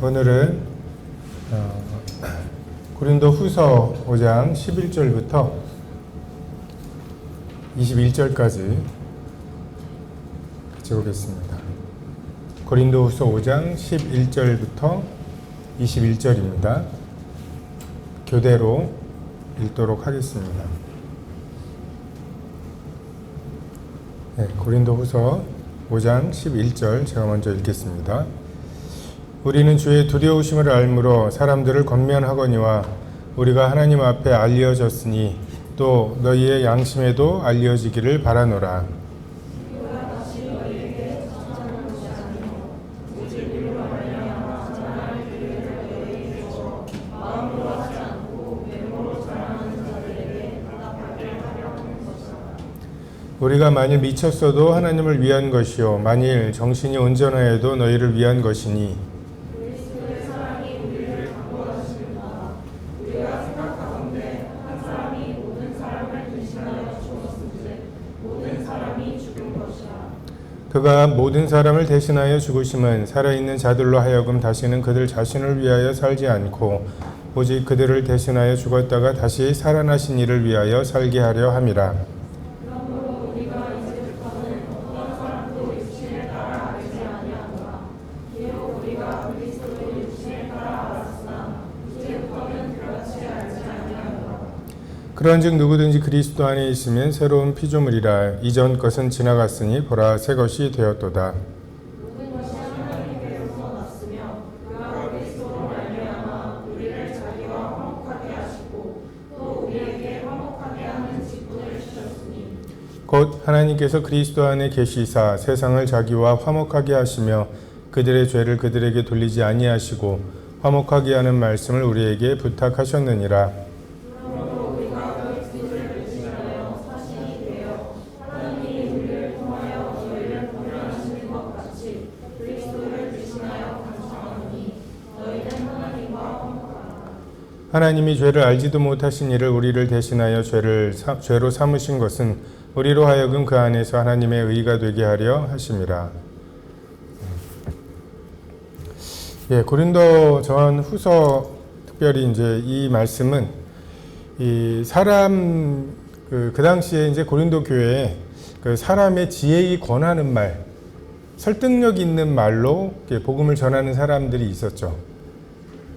오늘은 고린도 후서 5장 11절부터 21절까지 같이 보겠습니다. 고린도 후서 5장 11절부터 21절입니다. 교대로 읽도록 하겠습니다. 네, 고린도 후서 5장 11절 제가 먼저 읽겠습니다. 우리는 주의 두려우심을 알므로 사람들을 권면하거니와 우리가 하나님 앞에 알려졌으니 또 너희의 양심에도 알려지기를 바라노라. 우리가 만일 미쳤어도 하나님을 위한 것이요 만일 정신이 온전하여도 너희를 위한 것이니 그가 모든 사람을 대신하여 죽으심은 살아있는 자들로 하여금 다시는 그들 자신을 위하여 살지 않고 오직 그들을 대신하여 죽었다가 다시 살아나신 이를 위하여 살게 하려 함이라. 그런즉 누구든지 그리스도 안에 있으면 새로운 피조물이라. 이전 것은 지나갔으니 보라 새 것이 되었도다. 모든 것이 하나님께로서 났으며 그가 그리스도로 말미암아 우리를 자기와 화목하게 하시고 또 우리에게 화목하게 하는 직분을 주셨으니 곧 하나님께서 그리스도 안에 계시사 세상을 자기와 화목하게 하시며 그들의 죄를 그들에게 돌리지 아니하시고 화목하게 하는 말씀을 우리에게 부탁하셨느니라. 하나님이 죄를 알지도 못하신 이를 우리를 대신하여 죄로 삼으신 것은 우리로 하여금 그 안에서 하나님의 의가 되게 하려 하심이라. 고린도 전 후서 특별히 이제 이 말씀은 이 사람 그 당시에 이제 고린도 교회에 그 사람의 지혜에 권하는 말, 설득력 있는 말로 복음을 전하는 사람들이 있었죠.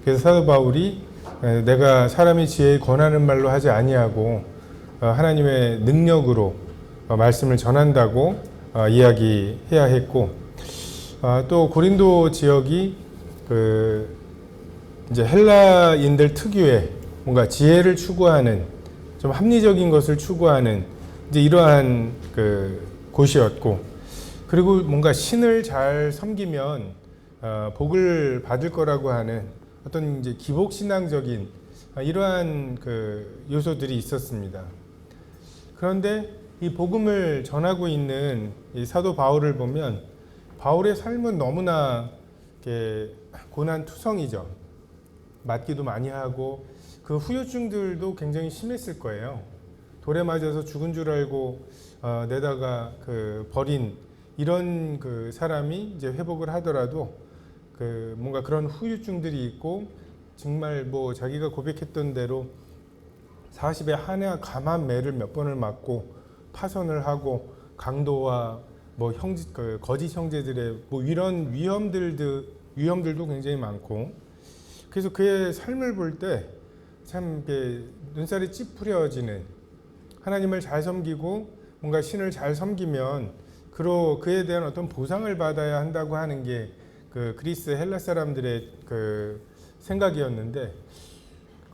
그래서 사도 바울이 내가 사람의 지혜에 권하는 말로 하지 아니하고 하나님의 능력으로 말씀을 전한다고 이야기해야 했고, 또 고린도 지역이 그 이제 헬라인들 특유의 뭔가 지혜를 추구하는 좀 합리적인 것을 추구하는 이제 이러한 그 곳이었고, 그리고 뭔가 신을 잘 섬기면 복을 받을 거라고 하는 어떤 이제 기복신앙적인 이러한 그 요소들이 있었습니다. 그런데 이 복음을 전하고 있는 이 사도 바울을 보면 바울의 삶은 너무나 고난투성이죠. 맞기도 많이 하고 그 후유증들도 굉장히 심했을 거예요. 돌에 맞아서 죽은 줄 알고 내다가 그 버린 이런 그 사람이 이제 회복을 하더라도 그 뭔가 그런 후유증들이 있고, 정말 뭐 자기가 고백했던 대로 40에 한해 감한 매를 몇 번을 맞고 파선을 하고 강도와 뭐 거짓 형제들의 뭐 이런 위험들도 굉장히 많고, 그래서 그의 삶을 볼 때 참 눈살이 찌푸려지는, 하나님을 잘 섬기고 뭔가 신을 잘 섬기면 그에 대한 어떤 보상을 받아야 한다고 하는 게 그 그리스 헬라 사람들의 그 생각이었는데,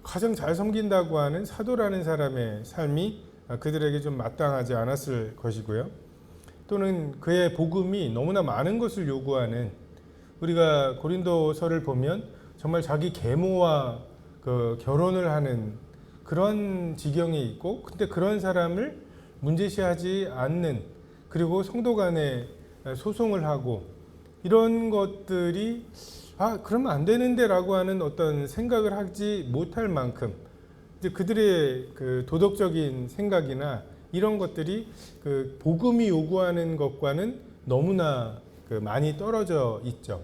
가장 잘 섬긴다고 하는 사도라는 사람의 삶이 그들에게 좀 마땅하지 않았을 것이고요. 또는 그의 복음이 너무나 많은 것을 요구하는, 우리가 고린도서를 보면 정말 자기 계모와 그 결혼을 하는 그런 지경에 있고, 근데 그런 사람을 문제시하지 않는, 그리고 성도 간에 소송을 하고 이런 것들이 그러면 안 되는데 라고 하는 어떤 생각을 하지 못할 만큼 이제 그들의 그 도덕적인 생각이나 이런 것들이 그 복음이 요구하는 것과는 너무나 그 많이 떨어져 있죠.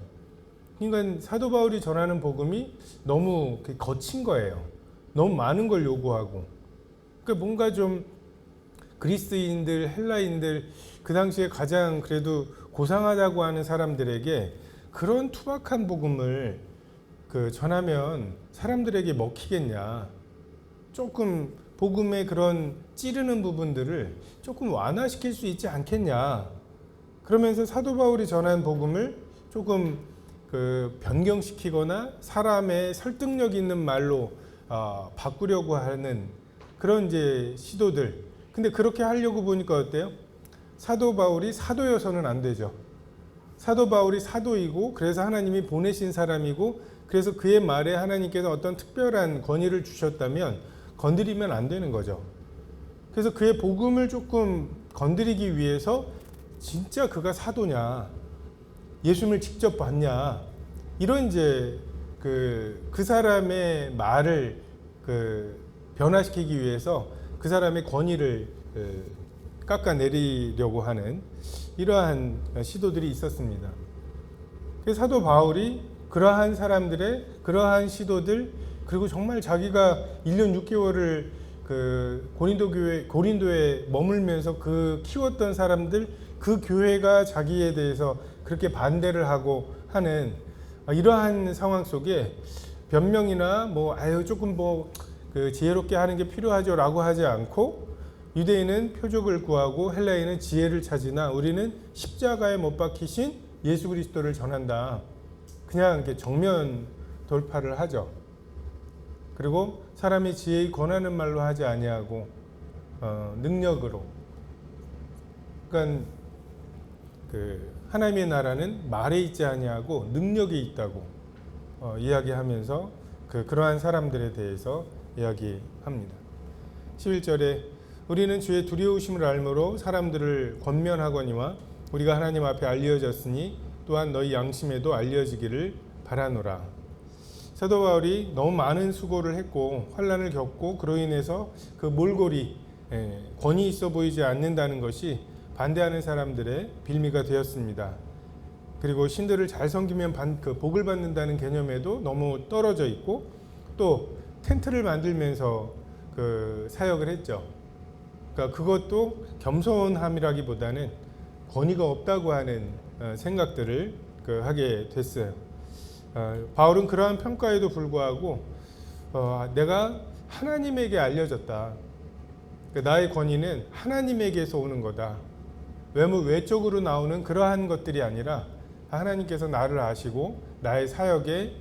그러니까 사도 바울이 전하는 복음이 너무 거친 거예요. 너무 많은 걸 요구하고. 그러니까 뭔가 좀 그리스인들, 헬라인들 그 당시에 가장 그래도 고상하다고 하는 사람들에게 그런 투박한 복음을 전하면 사람들에게 먹히겠냐. 조금 복음의 그런 찌르는 부분들을 조금 완화시킬 수 있지 않겠냐. 그러면서 사도 바울이 전한 복음을 조금 변경시키거나 사람의 설득력 있는 말로 바꾸려고 하는 그런 이제 시도들. 근데 그렇게 하려고 보니까 어때요? 사도 바울이 사도여서는 안 되죠. 사도 바울이 사도이고 그래서 하나님이 보내신 사람이고 그래서 그의 말에 하나님께서 어떤 특별한 권위를 주셨다면 건드리면 안 되는 거죠. 그래서 그의 복음을 조금 건드리기 위해서 진짜 그가 사도냐, 예수님을 직접 봤냐, 이런 이제 그 사람의 말을 변화시키기 위해서 그 사람의 권위를 깎아내리려고 하는 이러한 시도들이 있었습니다. 그래서 사도 바울이 그러한 사람들의 그러한 시도들, 그리고 정말 자기가 1년 6개월을 고린도에 머물면서 키웠던 사람들, 그 교회가 자기에 대해서 그렇게 반대를 하고 하는 이러한 상황 속에 변명이나 조금 지혜롭게 하는 게 필요하죠라고 하지 않고, 유대인은 표적을 구하고 헬라인은 지혜를 찾으나 우리는 십자가에 못 박히신 예수 그리스도를 전한다. 그냥 이렇게 정면 돌파를 하죠. 그리고 사람이 지혜의 권하는 말로 하지 아니하고 능력으로. 그러니까 하나님의 나라는 말에 있지 아니하고 능력에 있다고 이야기하면서 그러한 사람들에 대해서 이야기합니다. 11절에 우리는 주의 두려우심을 알므로 사람들을 권면하거니와 우리가 하나님 앞에 알려졌으니 또한 너희 양심에도 알려지기를 바라노라. 사도 바울이 너무 많은 수고를 했고 환난을 겪고 그로 인해서 그 몰골이 권위 있어 보이지 않는다는 것이 반대하는 사람들의 빌미가 되었습니다. 그리고 신들을 잘 섬기면 복을 받는다는 개념에도 너무 떨어져 있고, 또 텐트를 만들면서 사역을 했죠. 그러니까 그것도 겸손함이라기보다는 권위가 없다고 하는 생각들을 하게 됐어요. 바울은 그러한 평가에도 불구하고 내가 하나님에게 알려졌다. 나의 권위는 하나님에게서 오는 거다. 외적으로 나오는 그러한 것들이 아니라 하나님께서 나를 아시고 나의 사역에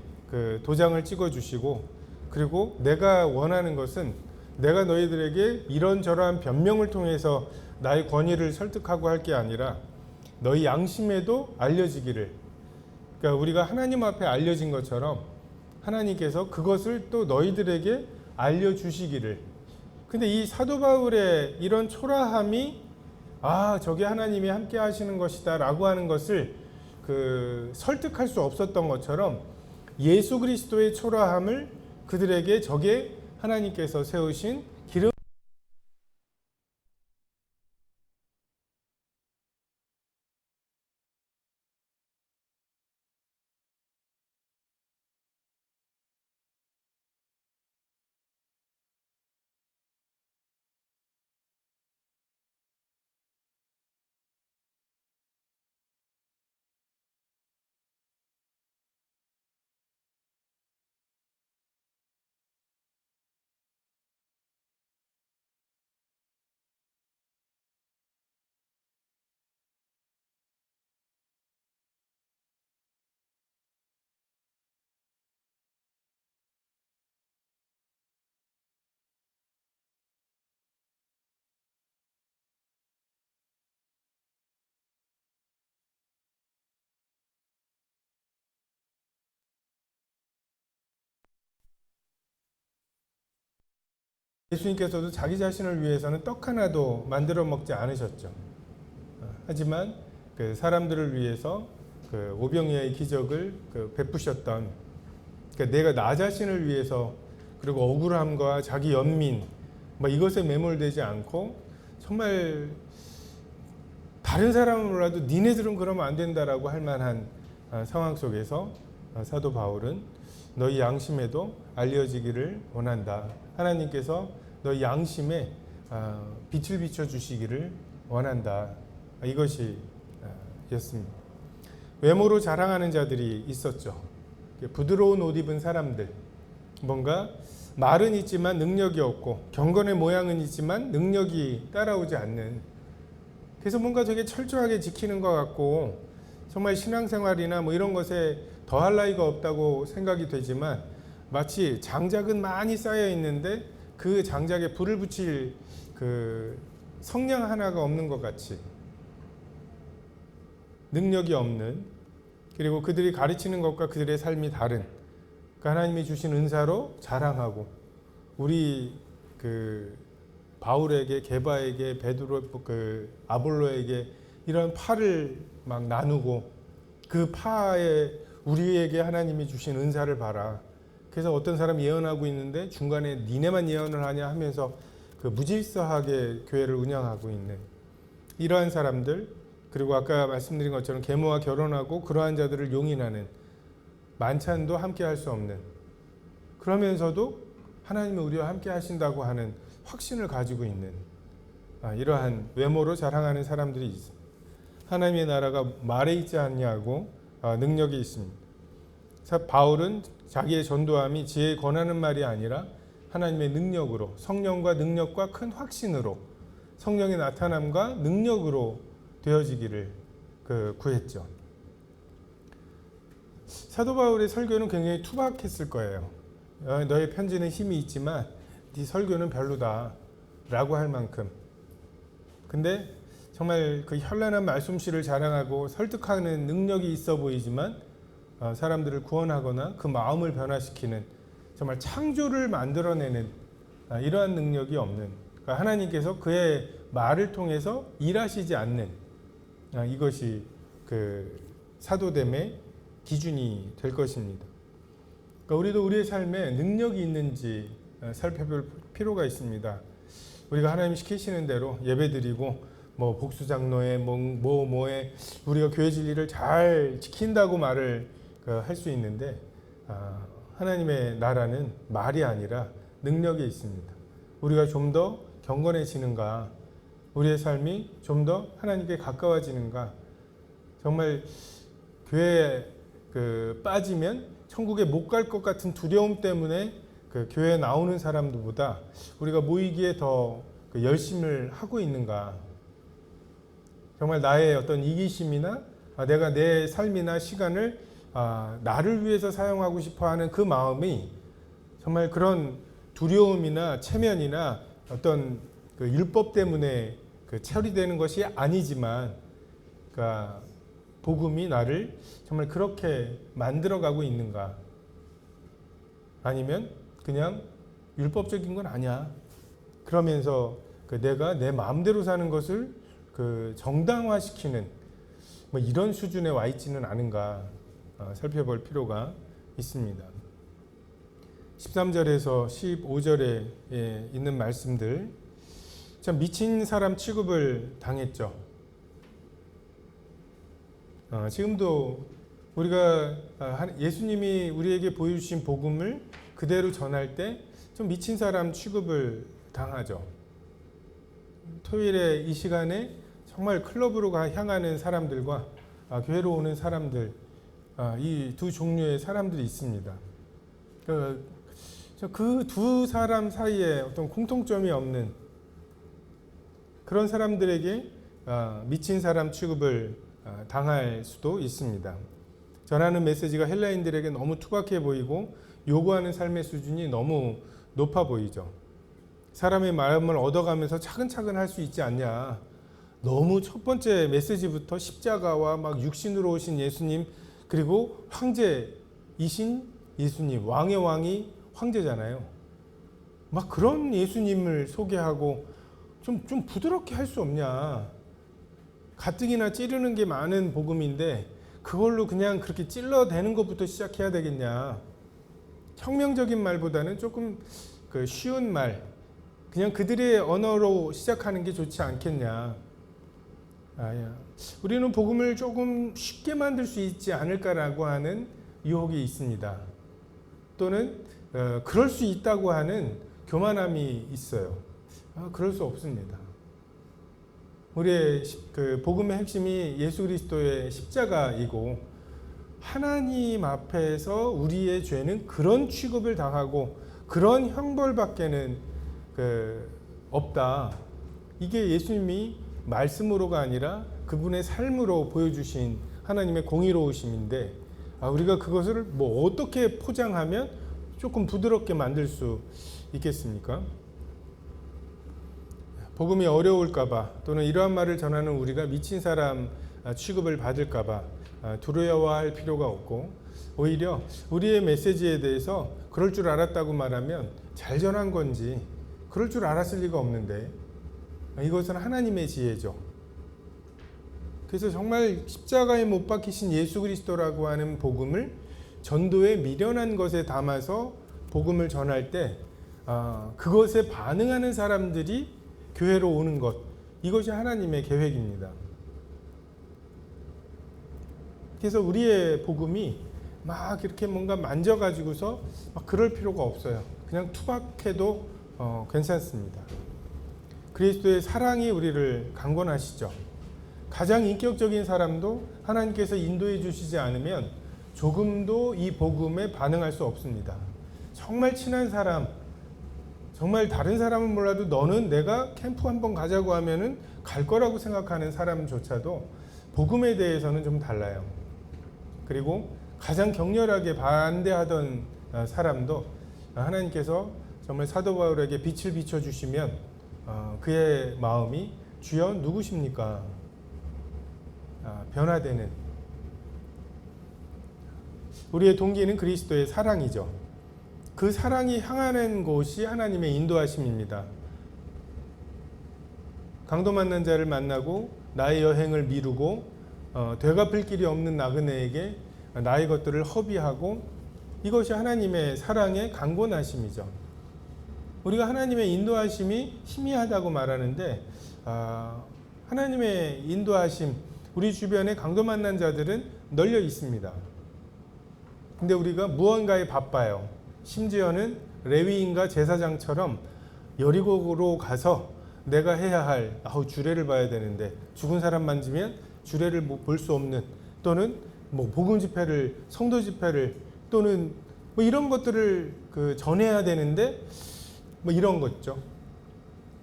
도장을 찍어주시고, 그리고 내가 원하는 것은 내가 너희들에게 이런저러한 변명을 통해서 나의 권위를 설득하고 할 게 아니라 너희 양심에도 알려지기를. 그러니까 우리가 하나님 앞에 알려진 것처럼 하나님께서 그것을 또 너희들에게 알려주시기를. 근데 이 사도 바울의 이런 초라함이 저게 하나님이 함께 하시는 것이다 라고 하는 것을 설득할 수 없었던 것처럼 예수 그리스도의 초라함을 그들에게 저게 하나님께서 세우신 기름. 예수님께서도 자기 자신을 위해서는 떡 하나도 만들어 먹지 않으셨죠. 하지만 사람들을 위해서 오병이어의 기적을 베푸셨던, 그러니까 내가 나 자신을 위해서, 그리고 억울함과 자기 연민 이것에 매몰되지 않고 정말 다른 사람은 몰라도 니네들은 그러면 안 된다라고 할 만한 상황 속에서 사도 바울은 너희 양심에도 알려지기를 원한다. 하나님께서 너희 양심에 빛을 비춰주시기를 원한다. 이것이 였습니다. 외모로 자랑하는 자들이 있었죠. 부드러운 옷 입은 사람들, 뭔가 말은 있지만 능력이 없고 경건의 모양은 있지만 능력이 따라오지 않는, 그래서 뭔가 되게 철저하게 지키는 것 같고 정말 신앙생활이나 뭐 이런 것에 더할 나위가 없다고 생각이 되지만 마치 장작은 많이 쌓여 있는데 그 장작에 불을 붙일 그 성냥 하나가 없는 것 같이, 능력이 없는, 그리고 그들이 가르치는 것과 그들의 삶이 다른, 그 하나님이 주신 은사로 자랑하고, 우리 그 바울에게, 게바에게, 베드로, 그 아볼로에게 이런 파를 막 나누고 그 파에 우리에게 하나님이 주신 은사를 봐라. 그래서 어떤 사람이 예언하고 있는데 중간에 니네만 예언을 하냐 하면서 그 무질서하게 교회를 운영하고 있는 이러한 사람들, 그리고 아까 말씀드린 것처럼 계모와 결혼하고 그러한 자들을 용인하는, 만찬도 함께 할 수 없는, 그러면서도 하나님이 우리와 함께 하신다고 하는 확신을 가지고 있는 이러한 외모로 자랑하는 사람들이 있습니다. 하나님의 나라가 말에 있지 않냐고 능력이 있습니다. 바울은 자기의 전도함이 지혜에 권하는 말이 아니라 하나님의 능력으로, 성령과 능력과 큰 확신으로, 성령의 나타남과 능력으로 되어지기를 구했죠. 사도 바울의 설교는 굉장히 투박했을 거예요. 너의 편지는 힘이 있지만 네 설교는 별로다 라고 할 만큼. 근데 정말 그 현란한 말솜씨를 자랑하고 설득하는 능력이 있어 보이지만 사람들을 구원하거나 그 마음을 변화시키는, 정말 창조를 만들어내는 이러한 능력이 없는, 그러니까 하나님께서 그의 말을 통해서 일하시지 않는, 이것이 그 사도됨의 기준이 될 것입니다. 그러니까 우리도 우리의 삶에 능력이 있는지 살펴볼 필요가 있습니다. 우리가 하나님 시키시는 대로 예배드리고 뭐 복수장로에 뭐에 우리가 교회 진리를 잘 지킨다고 말을 할 수 있는데 하나님의 나라는 말이 아니라 능력이 있습니다. 우리가 좀 더 경건해지는가, 우리의 삶이 좀 더 하나님께 가까워지는가, 정말 교회에 빠지면 천국에 못 갈 것 같은 두려움 때문에 그 교회에 나오는 사람들보다 우리가 모이기에 더 열심을 하고 있는가, 정말 나의 어떤 이기심이나 내가 내 삶이나 시간을 나를 위해서 사용하고 싶어하는 그 마음이 정말 그런 두려움이나 체면이나 어떤 그 율법 때문에 처리되는 것이 아니지만, 그러니까 복음이 나를 정말 그렇게 만들어가고 있는가, 아니면 그냥 율법적인 건 아니야 그러면서 내가 내 마음대로 사는 것을 정당화시키는 뭐 이런 수준에 와 있지는 않은가 살펴볼 필요가 있습니다. 13절에서 15절에 있는 말씀들, 참 미친 사람 취급을 당했죠. 지금도 우리가 예수님이 우리에게 보여주신 복음을 그대로 전할 때 좀 미친 사람 취급을 당하죠. 토요일에 이 시간에 정말 클럽으로 향하는 사람들과 교회로 오는 사람들, 이 두 종류의 사람들이 있습니다. 그 두 사람 사이에 어떤 공통점이 없는 그런 사람들에게 미친 사람 취급을 당할 수도 있습니다. 전하는 메시지가 헬라인들에게 너무 투박해 보이고 요구하는 삶의 수준이 너무 높아 보이죠. 사람의 마음을 얻어가면서 차근차근 할 수 있지 않냐. 너무 첫 번째 메시지부터 십자가와 막 육신으로 오신 예수님, 그리고 황제이신 예수님, 왕의 왕이 황제잖아요. 막 그런 예수님을 소개하고 좀 부드럽게 할 수 없냐. 가뜩이나 찌르는 게 많은 복음인데 그걸로 그냥 그렇게 찔러대는 것부터 시작해야 되겠냐. 혁명적인 말보다는 조금 쉬운 말, 그냥 그들의 언어로 시작하는 게 좋지 않겠냐. 우리는 복음을 조금 쉽게 만들 수 있지 않을까라고 하는 유혹이 있습니다. 또는 그럴 수 있다고 하는 교만함이 있어요. 그럴 수 없습니다. 우리의 그 복음의 핵심이 예수 그리스도의 십자가이고, 하나님 앞에서 우리의 죄는 그런 취급을 당하고 그런 형벌밖에는 없다. 이게 예수님이 말씀으로가 아니라 그분의 삶으로 보여주신 하나님의 공의로우심인데, 우리가 그것을 뭐 어떻게 포장하면 조금 부드럽게 만들 수 있겠습니까? 복음이 어려울까봐, 또는 이러한 말을 전하는 우리가 미친 사람 취급을 받을까봐 두려워할 필요가 없고, 오히려 우리의 메시지에 대해서 그럴 줄 알았다고 말하면 잘 전한 건지, 그럴 줄 알았을 리가 없는데 이것은 하나님의 지혜죠. 그래서 정말 십자가에 못 박히신 예수 그리스도라고 하는 복음을 전도에 미련한 것에 담아서 복음을 전할 때 그것에 반응하는 사람들이 교회로 오는 것, 이것이 하나님의 계획입니다. 그래서 우리의 복음이 막 이렇게 뭔가 만져가지고서 막 그럴 필요가 없어요. 그냥 투박해도 괜찮습니다. 그리스도의 사랑이 우리를 강권하시죠. 가장 인격적인 사람도 하나님께서 인도해 주시지 않으면 조금도 이 복음에 반응할 수 없습니다. 정말 친한 사람, 정말 다른 사람은 몰라도 너는 내가 캠프 한번 가자고 하면은 갈 거라고 생각하는 사람조차도 복음에 대해서는 좀 달라요. 그리고 가장 격렬하게 반대하던 사람도 하나님께서 정말 사도 바울에게 빛을 비춰주시면 그의 마음이 주여 누구십니까? 변화되는, 우리의 동기는 그리스도의 사랑이죠. 그 사랑이 향하는 곳이 하나님의 인도하심입니다. 강도 만난 자를 만나고 나의 여행을 미루고 되갚을 길이 없는 나그네에게 나의 것들을 허비하고, 이것이 하나님의 사랑의 강권하심이죠. 우리가 하나님의 인도하심이 희미하다고 말하는데 하나님의 인도하심, 우리 주변에 강도 만난 자들은 널려 있습니다. 근데 우리가 무언가에 바빠요. 심지어는 레위인과 제사장처럼 여리고로 가서 내가 해야 할 주례를 봐야 되는데, 죽은 사람 만지면 주례를 볼 수 없는, 또는 뭐 복음 집회를, 성도 집회를, 또는 뭐 이런 것들을 전해야 되는데 뭐 이런 거죠.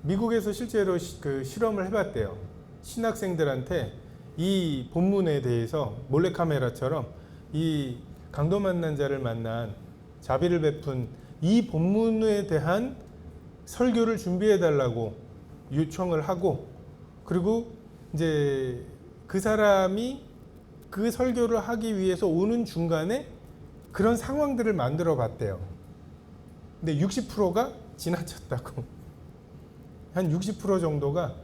미국에서 실제로 실험을 해봤대요. 신학생들한테 이 본문에 대해서 몰래카메라처럼 이 강도 만난 자를 만난, 자비를 베푼 이 본문에 대한 설교를 준비해 달라고 요청을 하고, 그리고 이제 그 사람이 그 설교를 하기 위해서 오는 중간에 그런 상황들을 만들어 봤대요. 근데 60%가 지나쳤다고. 한 60% 정도가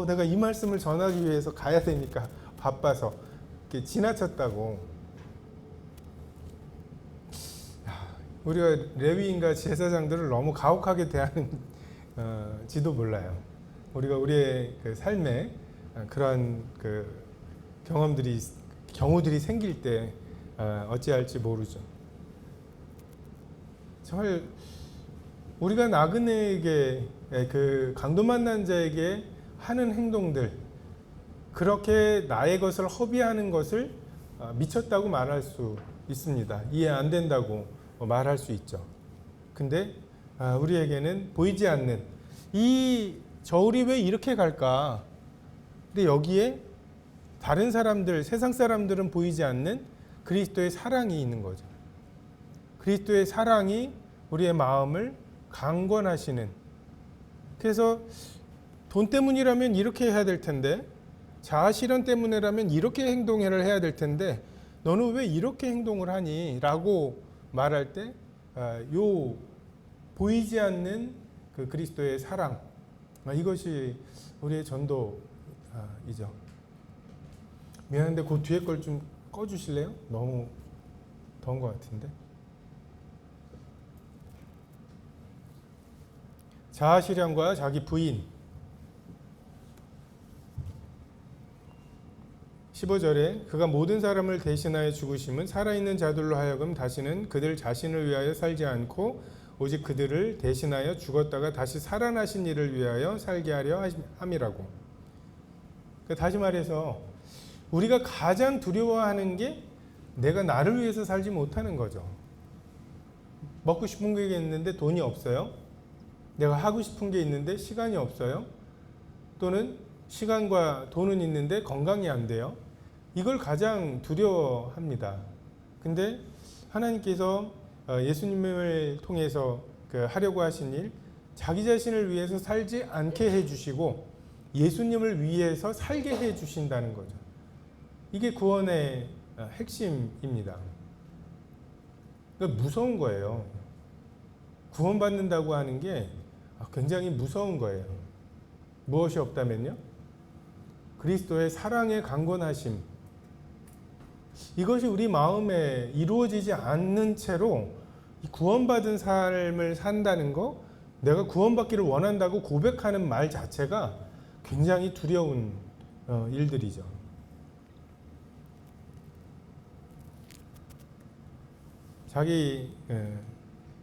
내가 이 말씀을 전하기 위해서 가야 되니까 바빠서 이렇게 지나쳤다고. 우리가 레위인과 제사장들을 너무 가혹하게 대하는 지도 몰라요. 우리가 우리의 삶에 그러한 경우들이 생길 때 어찌할지 모르죠. 정말 우리가 나그네에게, 강도 만난 자에게 하는 행동들, 그렇게 나의 것을 허비하는 것을 미쳤다고 말할 수 있습니다. 이해 안 된다고 말할 수 있죠. 근데 우리에게는 보이지 않는 이 저울이 왜 이렇게 갈까? 근데 여기에 다른 사람들, 세상 사람들은 보이지 않는 그리스도의 사랑이 있는 거죠. 그리스도의 사랑이 우리의 마음을 강권하시는. 그래서 돈 때문이라면 이렇게 해야 될 텐데, 자아 실현 때문이라면 이렇게 행동을 해야 될 텐데 너는 왜 이렇게 행동을 하니? 라고 말할 때 요 보이지 않는 그 그리스도의 사랑, 이것이 우리의 전도이죠. 미안한데 그 뒤에 걸 좀 꺼주실래요? 너무 더운 것 같은데. 자아 실현과 자기 부인. 15절에 그가 모든 사람을 대신하여 죽으심은 살아있는 자들로 하여금 다시는 그들 자신을 위하여 살지 않고 오직 그들을 대신하여 죽었다가 다시 살아나신 이를 위하여 살게 하려 함이라고. 다시 말해서 우리가 가장 두려워하는 게 내가 나를 위해서 살지 못하는 거죠. 먹고 싶은 게 있는데 돈이 없어요. 내가 하고 싶은 게 있는데 시간이 없어요. 또는 시간과 돈은 있는데 건강이 안 돼요. 이걸 가장 두려워합니다. 근데 하나님께서 예수님을 통해서 하려고 하신 일, 자기 자신을 위해서 살지 않게 해주시고 예수님을 위해서 살게 해주신다는 거죠. 이게 구원의 핵심입니다. 그러니까 무서운 거예요. 구원받는다고 하는 게 굉장히 무서운 거예요. 무엇이 없다면요? 그리스도의 사랑의 강권하심. 이것이 우리 마음에 이루어지지 않는 채로 구원받은 삶을 산다는 거, 내가 구원받기를 원한다고 고백하는 말 자체가 굉장히 두려운 일들이죠. 자기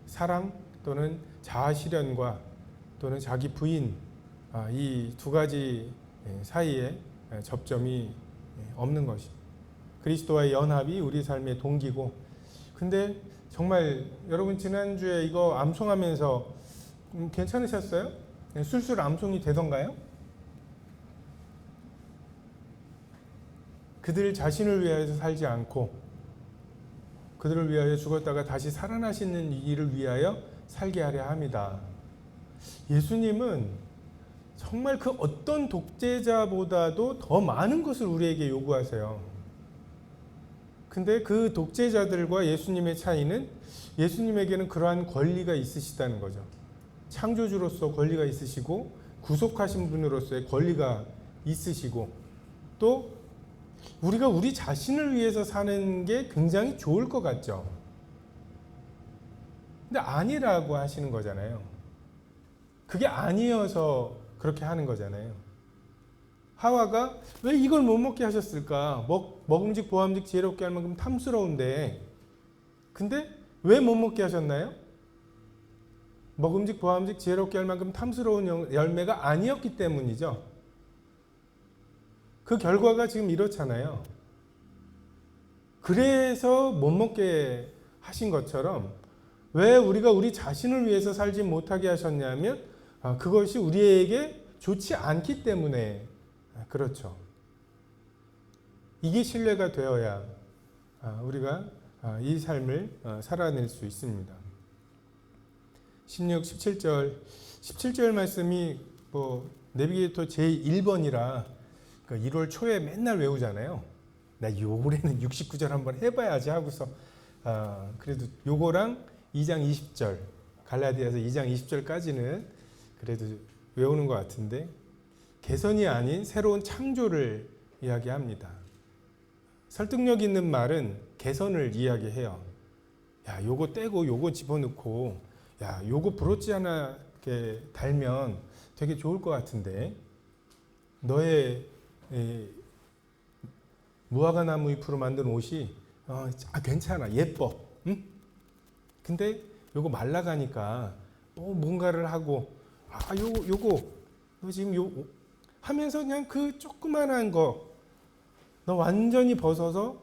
사랑 또는 자아 실현과 또는 자기 부인, 이 두 가지 사이에 접점이 없는 것이 그리스도와의 연합이 우리 삶의 동기고. 근데 정말 여러분 지난주에 이거 암송하면서 괜찮으셨어요? 술술 암송이 되던가요? 그들 자신을 위하여 살지 않고 그들을 위하여 죽었다가 다시 살아나시는 이를 위하여 살게 하려 합니다. 예수님은 정말 그 어떤 독재자보다도 더 많은 것을 우리에게 요구하세요. 근데 그 독재자들과 예수님의 차이는 예수님에게는 그러한 권리가 있으시다는 거죠. 창조주로서 권리가 있으시고 구속하신 분으로서의 권리가 있으시고 또 우리가 우리 자신을 위해서 사는 게 굉장히 좋을 것 같죠. 근데 아니라고 하시는 거잖아요. 그게 아니어서 그렇게 하는 거잖아요. 하와가 왜 이걸 못 먹게 하셨을까? 먹음직 보암직 지혜롭게 할 만큼 탐스러운데 근데 왜 못 먹게 하셨나요? 먹음직 보암직 지혜롭게 할 만큼 탐스러운 열매가 아니었기 때문이죠. 그 결과가 지금 이렇잖아요. 그래서 못 먹게 하신 것처럼 왜 우리가 우리 자신을 위해서 살지 못하게 하셨냐면 그것이 우리에게 좋지 않기 때문에 그렇죠. 이게 신뢰가 되어야 우리가 이 삶을 살아낼 수 있습니다. 16, 17절 말씀이 내비게이터 제1번이라 1월 초에 맨날 외우잖아요. 나 올해는 69절 한번 해봐야지 하고서 그래도 요거랑 2장 20절 갈라디아서 2장 20절까지는 그래도 외우는 것 같은데 개선이 아닌 새로운 창조를 이야기합니다. 설득력 있는 말은 개선을 이야기해요. 야, 요거 떼고 요거 집어넣고 야, 요거 브로치 하나 이렇게 달면 되게 좋을 것 같은데 너의 무화과 나무 잎으로 만든 옷이 괜찮아, 예뻐, 응? 근데 요거 말라가니까 뭔가를 하고 요거 너 지금 하면서 그냥 그 조그만한 거 너 완전히 벗어서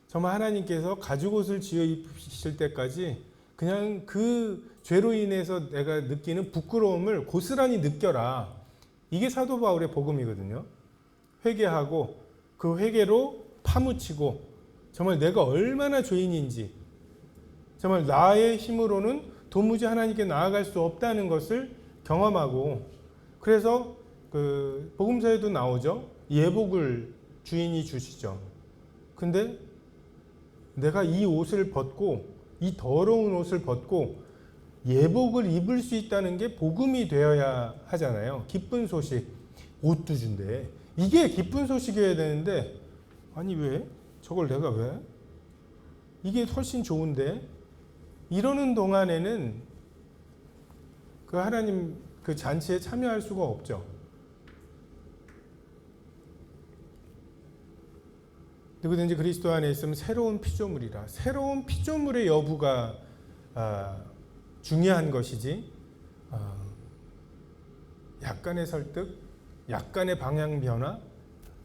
정말 하나님께서 가죽옷을 지어 입으실 때까지 그냥 그 죄로 인해서 내가 느끼는 부끄러움을 고스란히 느껴라. 이게 사도 바울의 복음이거든요. 회개하고 그 회개로 파묻히고 정말 내가 얼마나 죄인인지 정말 나의 힘으로는 도무지 하나님께 나아갈 수 없다는 것을 경험하고 그래서 그 복음서에도 나오죠. 예복을 주인이 주시죠. 근데 내가 이 옷을 벗고 이 더러운 옷을 벗고 예복을 입을 수 있다는 게 복음이 되어야 하잖아요. 기쁜 소식. 옷도 준대. 이게 기쁜 소식이어야 되는데 아니 왜? 저걸 내가 왜? 이게 훨씬 좋은데? 이러는 동안에는 그 하나님 그 잔치에 참여할 수가 없죠. 누구든지 그리스도 안에 있으면 새로운 피조물이라. 새로운 피조물의 여부가 중요한 것이지 약간의 설득, 약간의 방향 변화,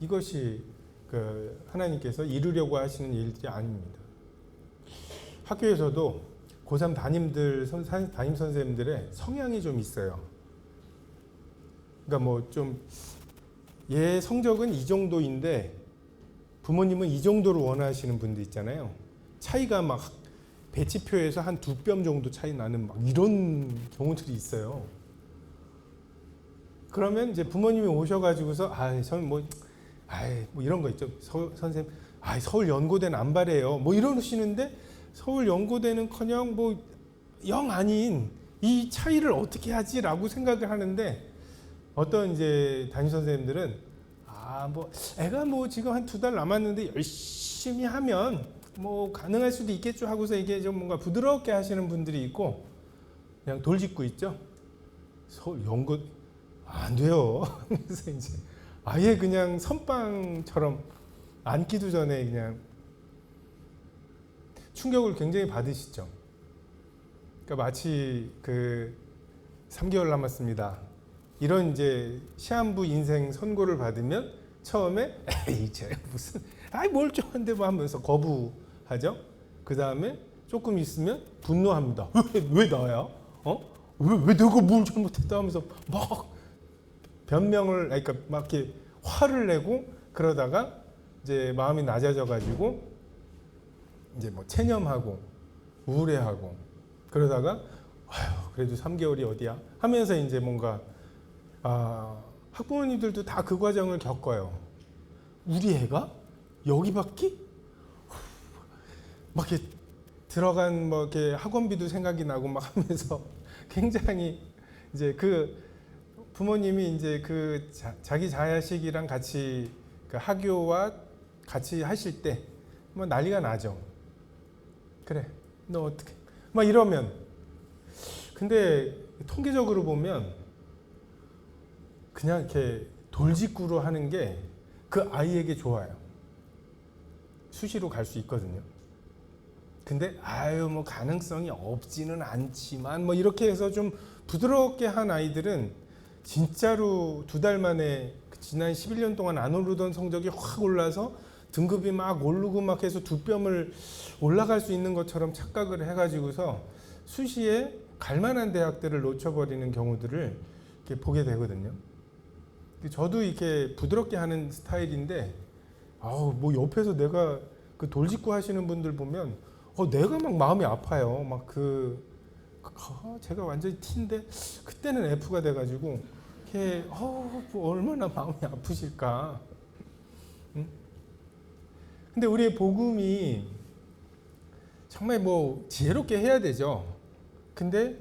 이것이 하나님께서 이루려고 하시는 일들이 아닙니다. 학교에서도 고3 담임 선생님들의 성향이 좀 있어요. 그러니까 뭐 좀 얘 성적은 이 정도인데 부모님은 이 정도를 원하시는 분도 있잖아요. 차이가 막 배치표에서 한 2뼘 정도 차이 나는 막 이런 경우들이 있어요. 그러면 이제 부모님이 오셔가지고서 뭐 이런 거 있죠. 선생님, 서울 연고대는 안 바래요. 뭐 이러시는데 서울 연고대는커녕 뭐 영 아닌 이 차이를 어떻게 하지라고 생각을 하는데 어떤 이제 담임 선생님들은 뭐 애가 뭐 지금 한 2달 남았는데 열심히 하면 뭐 가능할 수도 있겠죠 하고서 이게 좀 뭔가 부드럽게 하시는 분들이 있고 그냥 돌직구 있죠. 서울 연고 안 돼요. 그래서 이제 아예 그냥 선빵처럼 앉기도 전에 그냥 충격을 굉장히 받으시죠. 그러니까 마치 3개월 남았습니다. 이런 이제 시한부 인생 선고를 받으면 처음에 에이 쟤 무슨 뭘 좋아한데 뭐 하면서 거부하죠. 그 다음에 조금 있으면 분노합니다. 왜 나야? 왜 내가 뭘 잘못했다 하면서 막 변명을 그러니까 막 이렇게 화를 내고 그러다가 이제 마음이 낮아져 가지고 이제 뭐 체념하고 우울해하고 그러다가 그래도 3개월이 어디야 하면서 이제 뭔가 학부모님들도 다 그 과정을 겪어요. 우리 애가 여기밖에 막 이렇게 들어간 뭐 이렇게 학원비도 생각이 나고 막 하면서 굉장히 이제 부모님이 이제 자기 자식이랑 같이 학교와 같이 하실 때 뭐 난리가 나죠. 그래, 너 어떻게? 막 이러면 근데 통계적으로 보면 그냥 이렇게 돌직구로 하는 게 그 아이에게 좋아요. 수시로 갈 수 있거든요. 근데 뭐 가능성이 없지는 않지만 뭐 이렇게 해서 좀 부드럽게 한 아이들은 진짜로 2달 만에 지난 11년 동안 안 오르던 성적이 확 올라서 등급이 막 오르고 막 해서 2뼘을 올라갈 수 있는 것처럼 착각을 해가지고서 수시에 갈 만한 대학들을 놓쳐버리는 경우들을 이렇게 보게 되거든요. 저도 이렇게 부드럽게 하는 스타일인데 뭐 옆에서 내가 돌직구 하시는 분들 보면 내가 막 마음이 아파요. 막 제가 완전히 T인데 그때는 F가 돼가지고 이렇게 뭐 얼마나 마음이 아프실까. 응? 근데 우리의 복음이 정말 뭐 지혜롭게 해야 되죠. 근데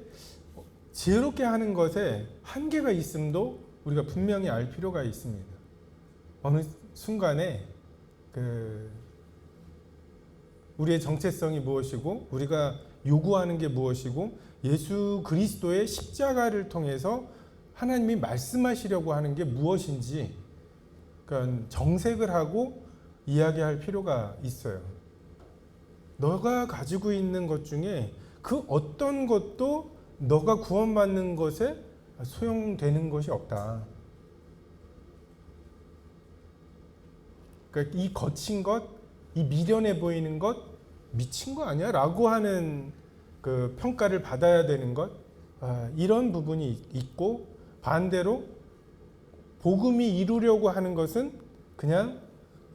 지혜롭게 하는 것에 한계가 있음도 우리가 분명히 알 필요가 있습니다. 어느 순간에 우리의 정체성이 무엇이고 우리가 요구하는 게 무엇이고 예수 그리스도의 십자가를 통해서 하나님이 말씀하시려고 하는 게 무엇인지 그러니까 정색을 하고 이야기할 필요가 있어요. 너가 가지고 있는 것 중에 그 어떤 것도 너가 구원받는 것에 소용되는 것이 없다. 그러니까 이 거친 것, 이 미련해 보이는 것 미친 거 아니야? 라고 하는 평가를 받아야 되는 것 이런 부분이 있고 반대로 복음이 이루려고 하는 것은 그냥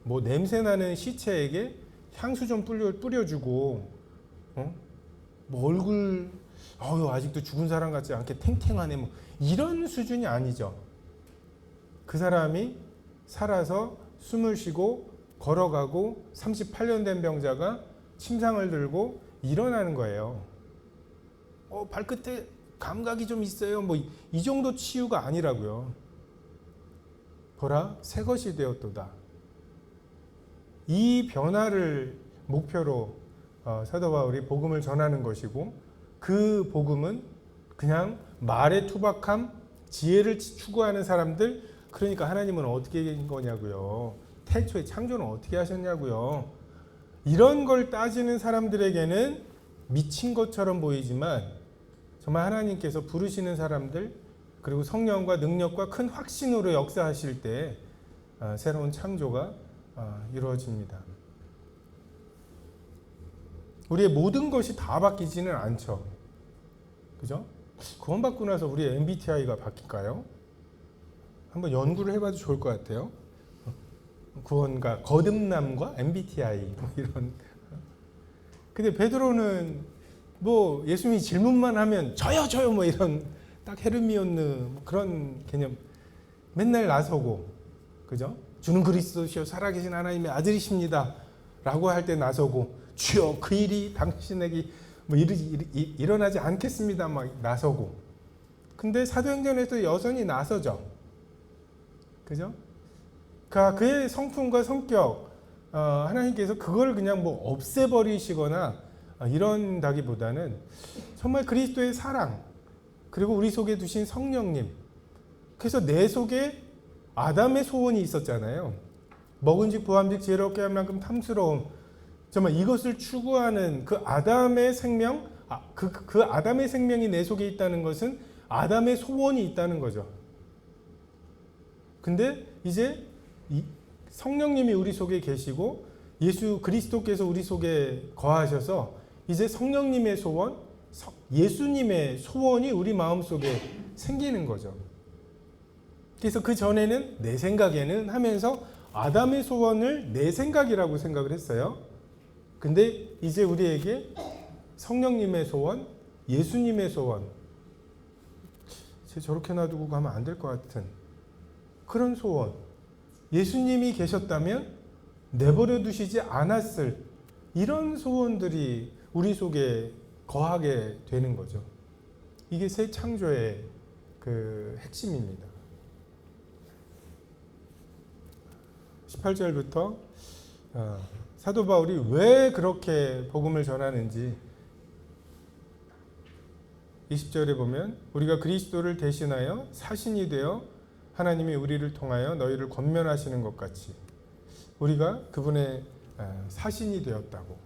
뭐 냄새나는 시체에게 향수 좀 뿌려주고 뭐 얼굴 아직도 죽은 사람 같지 않게 탱탱하네 뭐 이런 수준이 아니죠. 그 사람이 살아서 숨을 쉬고 걸어가고 38년 된 병자가 침상을 들고 일어나는 거예요. 발끝에 감각이 좀 있어요. 뭐 이 정도 치유가 아니라고요. 보라, 새 것이 되었도다. 이 변화를 목표로 사도 바울이 복음을 전하는 것이고 그 복음은 그냥 말의 투박함, 지혜를 추구하는 사람들 그러니까 하나님은 어떻게 된 거냐고요. 태초에 창조는 어떻게 하셨냐고요. 이런 걸 따지는 사람들에게는 미친 것처럼 보이지만 정말 하나님께서 부르시는 사람들 그리고 성령과 능력과 큰 확신으로 역사하실 때 새로운 창조가 이루어집니다. 우리의 모든 것이 다 바뀌지는 않죠. 그죠? 구원받고 나서 우리의 MBTI가 바뀔까요? 한번 연구를 해봐도 좋을 것 같아요. 구원과 거듭남과 MBTI 뭐 이런. 근데 베드로는 뭐 예수님이 질문만 하면 저요 뭐 이런 딱 헤르미온느 뭐 그런 개념 맨날 나서고, 그죠? 주는 그리스도시요 살아계신 하나님의 아들이십니다 라고 할 때 나서고, 주여 그 일이 당신에게 뭐 일어나지 않겠습니다 막 나서고. 근데 사도행전에서 여전히 나서죠. 그죠? 그의 성품과 성격, 하나님께서 그걸 그냥 뭐 없애버리시거나 이런다기보다는 정말 그리스도의 사랑, 그리고 우리 속에 두신 성령님. 그래서 내 속에 아담의 소원이 있었잖아요. 먹은즉 보암즉 지혜롭게 할 만큼 탐스러움. 정말 이것을 추구하는 그 아담의 생명, 그 아담의 생명이 내 속에 있다는 것은 아담의 소원이 있다는 거죠. 근데 이제 성령님이 우리 속에 계시고 예수 그리스도께서 우리 속에 거하셔서 이제 성령님의 소원, 예수님의 소원이 우리 마음속에 생기는 거죠. 그래서 그 전에는 내 생각에는 하면서 아담의 소원을 내 생각이라고 생각을 했어요. 근데 이제 우리에게 성령님의 소원, 예수님의 소원, 저렇게 놔두고 가면 안 될 것 같은 그런 소원, 예수님이 계셨다면 내버려 두시지 않았을 이런 소원들이 우리 속에 거하게 되는 거죠. 이게 새 창조의 그 핵심입니다. 18절부터 사도 바울이 왜 그렇게 복음을 전하는지 20절에 보면 우리가 그리스도를 대신하여 사신이 되어 하나님이 우리를 통하여 너희를 권면하시는 것 같이 우리가 그분의 사신이 되었다고.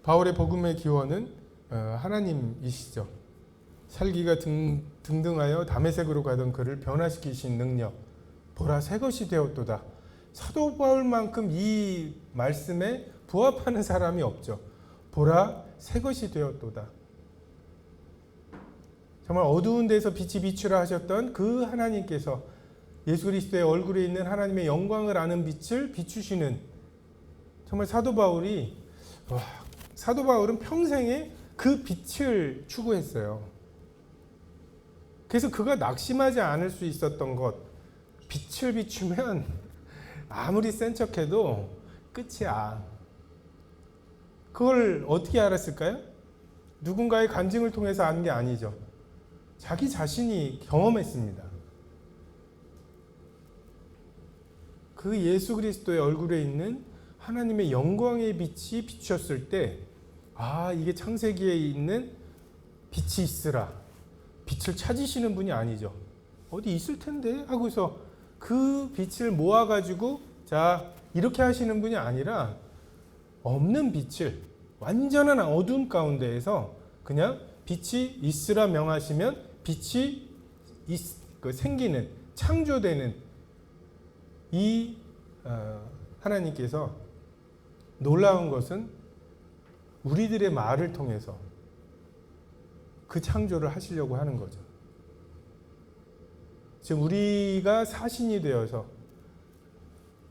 바울의 복음의 기원은 하나님이시죠. 살기가 등등하여 다메섹으로 가던 그를 변화시키신 능력, 보라 새 것이 되었도다. 사도 바울만큼 이 말씀에 부합하는 사람이 없죠. 보라 새 것이 되었도다. 정말 어두운 데서 빛이 비추라 하셨던 그 하나님께서 예수 그리스도의 얼굴에 있는 하나님의 영광을 아는 빛을 비추시는, 정말 사도 바울은 평생에 그 빛을 추구했어요. 그래서 그가 낙심하지 않을 수 있었던 것, 빛을 비추면 아무리 센 척해도 끝이야. 그걸 어떻게 알았을까요? 누군가의 간증을 통해서 아는 게 아니죠. 자기 자신이 경험했습니다. 그 예수 그리스도의 얼굴에 있는 하나님의 영광의 빛이 비추었을 때, 이게 창세기에 있는 빛이 있으라. 빛을 찾으시는 분이 아니죠. 어디 있을 텐데 하고서 그 빛을 모아가지고 자 이렇게 하시는 분이 아니라 없는 빛을 완전한 어둠 가운데에서 그냥 빛이 있으라 명하시면 빛이 생기는, 창조되는 이 하나님께서 놀라운 것은 우리들의 말을 통해서 그 창조를 하시려고 하는 거죠. 지금 우리가 사신이 되어서,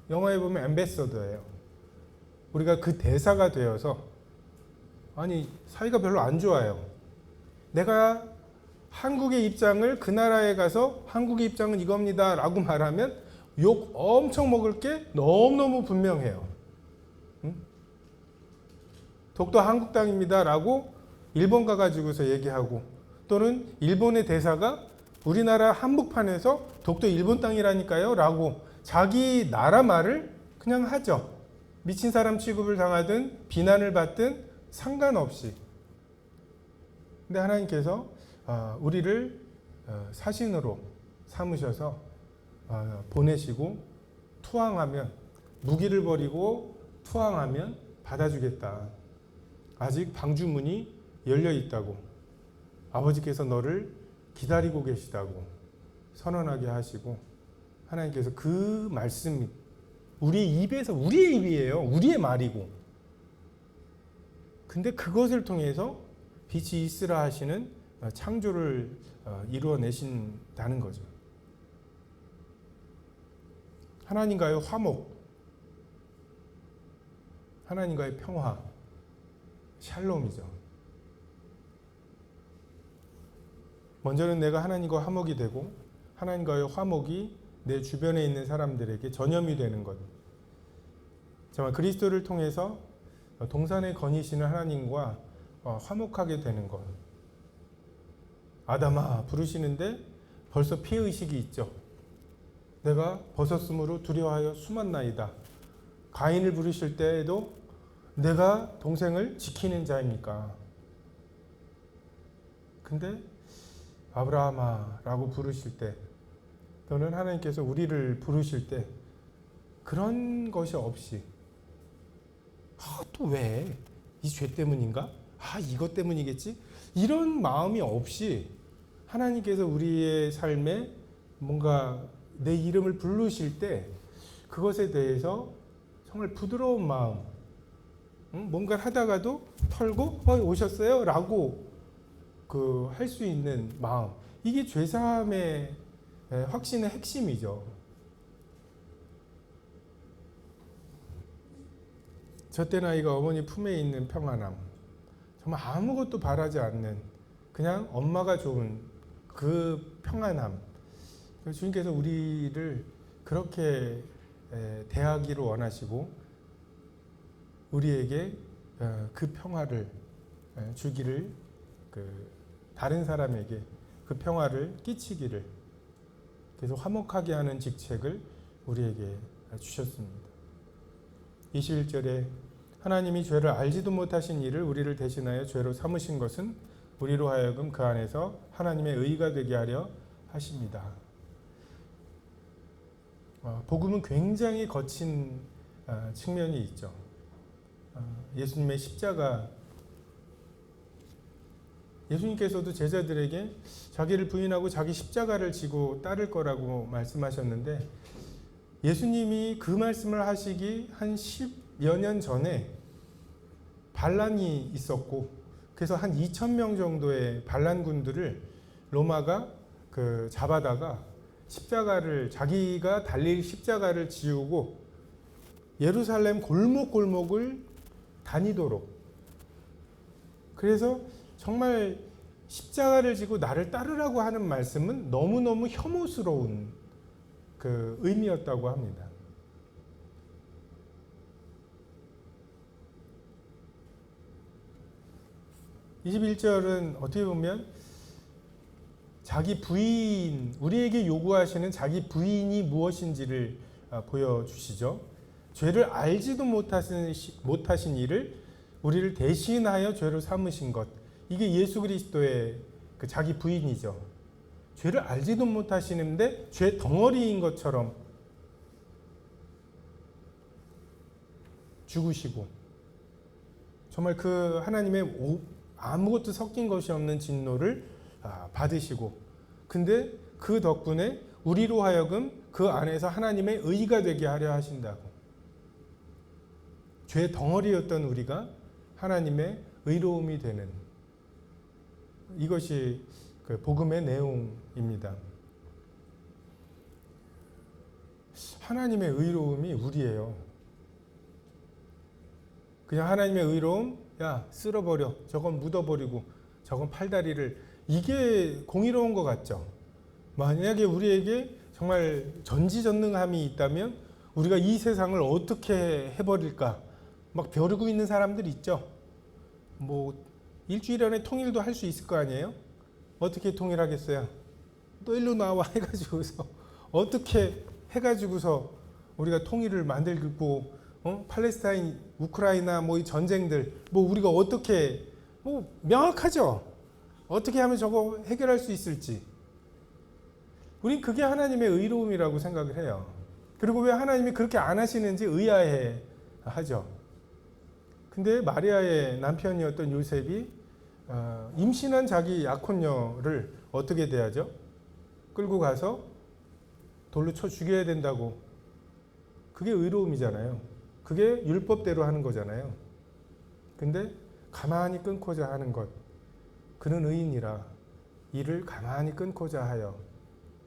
영화에 보면 앰베서더예요. 우리가 그 대사가 되어서, 아니 사이가 별로 안 좋아요. 내가 한국의 입장을 그 나라에 가서 한국의 입장은 이겁니다 라고 말하면 욕 엄청 먹을 게 너무너무 분명해요. 독도 한국 땅입니다 라고 일본 가가지고서 얘기하고, 또는 일본의 대사가 우리나라 한복판에서 독도 일본 땅이라니까요 라고 자기 나라 말을 그냥 하죠. 미친 사람 취급을 당하든 비난을 받든 상관없이. 근데 하나님께서 우리를 사신으로 삼으셔서 보내시고 투항하면, 무기를 버리고 투항하면 받아주겠다. 아직 방주문이 열려 있다고, 아버지께서 너를 기다리고 계시다고 선언하게 하시고, 하나님께서 그 말씀, 우리의 입에서, 우리의 입이에요. 우리의 말이고, 근데 그것을 통해서 빛이 있으라 하시는 창조를 이루어내신다는 거죠. 하나님과의 화목, 하나님과의 평화, 샬롬이죠. 먼저는 내가 하나님과 화목이 되고, 하나님과의 화목이 내 주변에 있는 사람들에게 전염이 되는 것. 정말 그리스도를 통해서 동산에 거니시는 하나님과 화목하게 되는 것. 아담아 부르시는데 벌써 피의식이 있죠. 내가 벗었으므로 두려워하여 숨었나이다. 가인을 부르실 때에도 내가 동생을 지키는 자입니까? 근데 아브라함아 라고 부르실 때, 또는 하나님께서 우리를 부르실 때 그런 것이 없이, 또 왜? 이 죄 때문인가? 이것 때문이겠지? 이런 마음이 없이 하나님께서 우리의 삶에 뭔가 내 이름을 부르실 때 그것에 대해서 정말 부드러운 마음, 뭔가를 하다가도 털고 오셨어요? 라고 할 수 있는 마음, 이게 죄사함의 확신의 핵심이죠. 젖된 아이가 어머니 품에 있는 평안함, 정말 아무것도 바라지 않는 그냥 엄마가 좋은 그 평안함, 주님께서 우리를 그렇게 대하기를 원하시고 우리에게 그 평화를 주기를, 다른 사람에게 그 평화를 끼치기를, 계속 화목하게 하는 직책을 우리에게 주셨습니다. 21절에 하나님이 죄를 알지도 못하신 이를 우리를 대신하여 죄로 삼으신 것은 우리로 하여금 그 안에서 하나님의 의가 되게 하려 하십니다. 복음은 굉장히 거친 측면이 있죠. 예수님의 십자가, 예수님께서도 제자들에게 자기를 부인하고 자기 십자가를 지고 따를 거라고 말씀하셨는데, 예수님이 그 말씀을 하시기 한 10여 년 전에 반란이 있었고, 그래서 한 2,000명 정도의 반란군들을 로마가 잡아다가 십자가를, 자기가 달릴 십자가를 지우고 예루살렘 골목골목을 다니도록, 그래서 정말 십자가를 지고 나를 따르라고 하는 말씀은 너무너무 혐오스러운 의미였다고 합니다. (21절은) 어떻게 보면 자기 부인, 우리에게 요구하시는 자기 부인이 무엇인지를 보여주시죠. 죄를 알지도 못하신 이를 우리를 대신하여 죄로 삼으신 것, 이게 예수 그리스도의 자기 부인이죠. 죄를 알지도 못하시는데 죄 덩어리인 것처럼 죽으시고, 정말 그 하나님의 아무것도 섞인 것이 없는 진노를 받으시고, 근데 그 덕분에 우리로 하여금 그 안에서 하나님의 의가 되게 하려 하신다고. 죄 덩어리였던 우리가 하나님의 의로움이 되는, 이것이 복음의 내용입니다. 하나님의 의로움이 우리예요. 그냥 하나님의 의로움, 야 쓸어버려, 저건 묻어버리고, 저건 팔다리를, 이게 공의로운 것 같죠. 만약에 우리에게 정말 전지전능함이 있다면 우리가 이 세상을 어떻게 해버릴까, 막 벼르고 있는 사람들 있죠. 일주일 안에 통일도 할 수 있을 거 아니에요? 어떻게 통일하겠어요? 또 일로 나와 해가지고서 어떻게 해가지고서 우리가 통일을 만들고, 팔레스타인, 우크라이나 이 전쟁들 우리가 어떻게, 명확하죠. 어떻게 하면 저거 해결할 수 있을지. 우린 그게 하나님의 의로움이라고 생각을 해요. 그리고 왜 하나님이 그렇게 안 하시는지 의아해 하죠. 근데 마리아의 남편이었던 요셉이 임신한 자기 약혼녀를 어떻게 대하죠? 끌고 가서 돌로 쳐 죽여야 된다고. 그게 의로움이잖아요. 그게 율법대로 하는 거잖아요. 근데 가만히 끊고자 하는 것. 그는 의인이라 이를 가만히 끊고자 하여.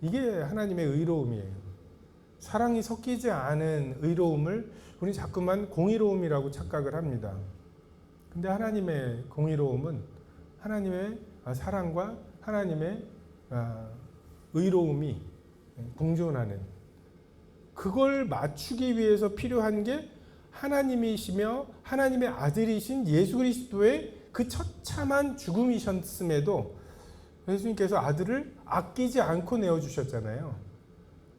이게 하나님의 의로움이에요. 사랑이 섞이지 않은 의로움을 우리 자꾸만 공의로움이라고 착각을 합니다. 근데 하나님의 공의로움은 하나님의 사랑과 하나님의 의로움이 공존하는, 그걸 맞추기 위해서 필요한 게 하나님이시며 하나님의 아들이신 예수 그리스도의 그 처참한 죽음이셨음에도 예수님께서 아들을 아끼지 않고 내어주셨잖아요.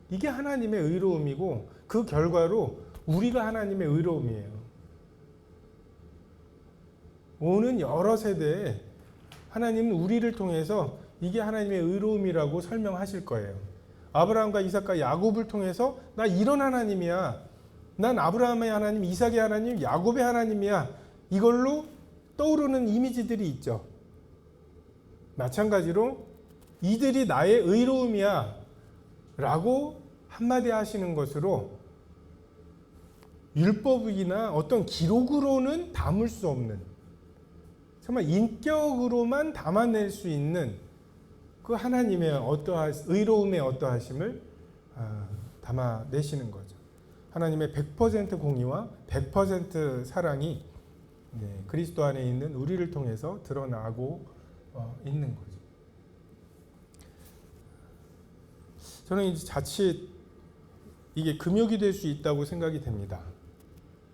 이게 하나님의 의로움이고 그 결과로 우리가 하나님의 의로움이에요. 오는 여러 세대에 하나님은 우리를 통해서 이게 하나님의 의로움이라고 설명하실 거예요. 아브라함과 이삭과 야곱을 통해서 나 이런 하나님이야. 난 아브라함의 하나님, 이삭의 하나님, 야곱의 하나님이야. 이걸로 떠오르는 이미지들이 있죠. 마찬가지로 이들이 나의 의로움이야 라고 한마디 하시는 것으로 율법이나 어떤 기록으로는 담을 수 없는, 정말 인격으로만 담아낼 수 있는 그 하나님의 의로움의 어떠하심을 담아내시는 거죠. 하나님의 100% 공의와 100% 사랑이 그리스도 안에 있는 우리를 통해서 드러나고 있는 거죠. 저는 이제 자칫 이게 금욕이 될 수 있다고 생각이 됩니다.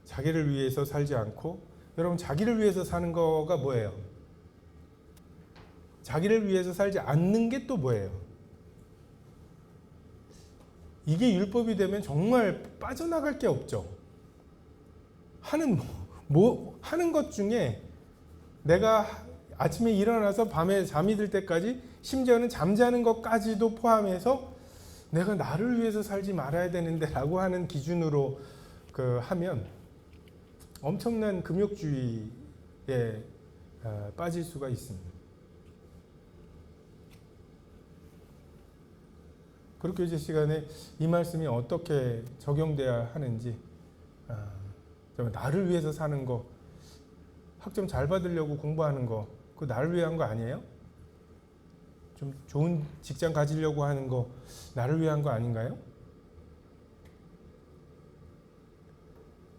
자기를 위해서 살지 않고, 여러분 자기를 위해서 사는 거가 뭐예요? 자기를 위해서 살지 않는 게 또 뭐예요? 이게 율법이 되면 정말 빠져나갈 게 없죠. 하는 것 중에 내가 아침에 일어나서 밤에 잠이 들 때까지, 심지어는 잠자는 것까지도 포함해서 내가 나를 위해서 살지 말아야 되는데 라고 하는 기준으로 하면 엄청난 금욕주의에 빠질 수가 있습니다. 그렇게 시간에 이 말씀이 어떻게 적용돼야 하는지, 나를 위해서 사는 거, 학점 잘 받으려고 공부하는 거, 그거 나를 위한 거 아니에요? 좀 좋은 직장 가지려고 하는 거 나를 위한 거 아닌가요?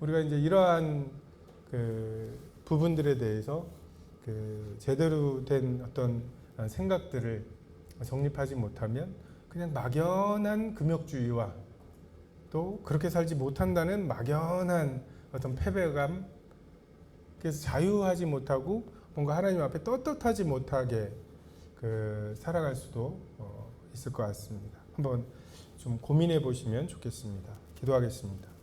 우리가 이제 이러한 부분들에 대해서 제대로 된 어떤 생각들을 정립하지 못하면 그냥 막연한 금욕주의와 또 그렇게 살지 못한다는 막연한 어떤 패배감, 그래서 자유하지 못하고 뭔가 하나님 앞에 떳떳하지 못하게 살아갈 수도 있을 것 같습니다. 한번 좀 고민해 보시면 좋겠습니다. 기도하겠습니다.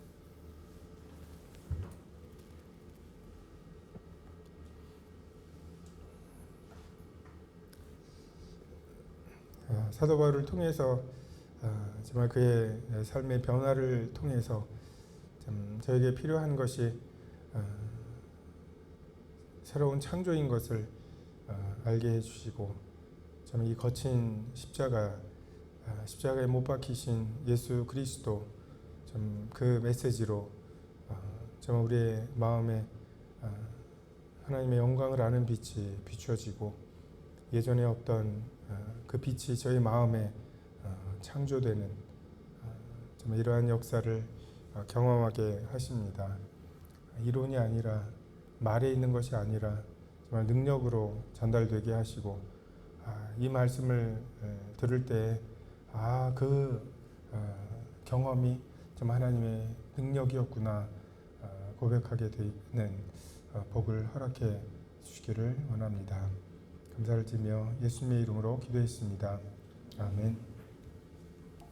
사도 바울을 통해서 정말 그의 삶의 변화를 통해서 저에게 필요한 것이 새로운 창조인 것을 알게 해주시고, 저는 이 거친 십자가에 못 박히신 예수 그리스도 그 메시지로 정말 우리의 마음에 하나님의 영광을 아는 빛이 비추어지고, 예전에 없던 그 빛이 저희 마음에 창조되는 정말 이러한 역사를 경험하게 하십니다. 이론이 아니라, 말에 있는 것이 아니라 정말 능력으로 전달되게 하시고, 이 말씀을 들을 때 그 경험이 정말 하나님의 능력이었구나 고백하게 되는 복을 허락해 주시기를 원합니다. 감사를 드리며 예수님의 이름으로 기도했습니다. 아멘.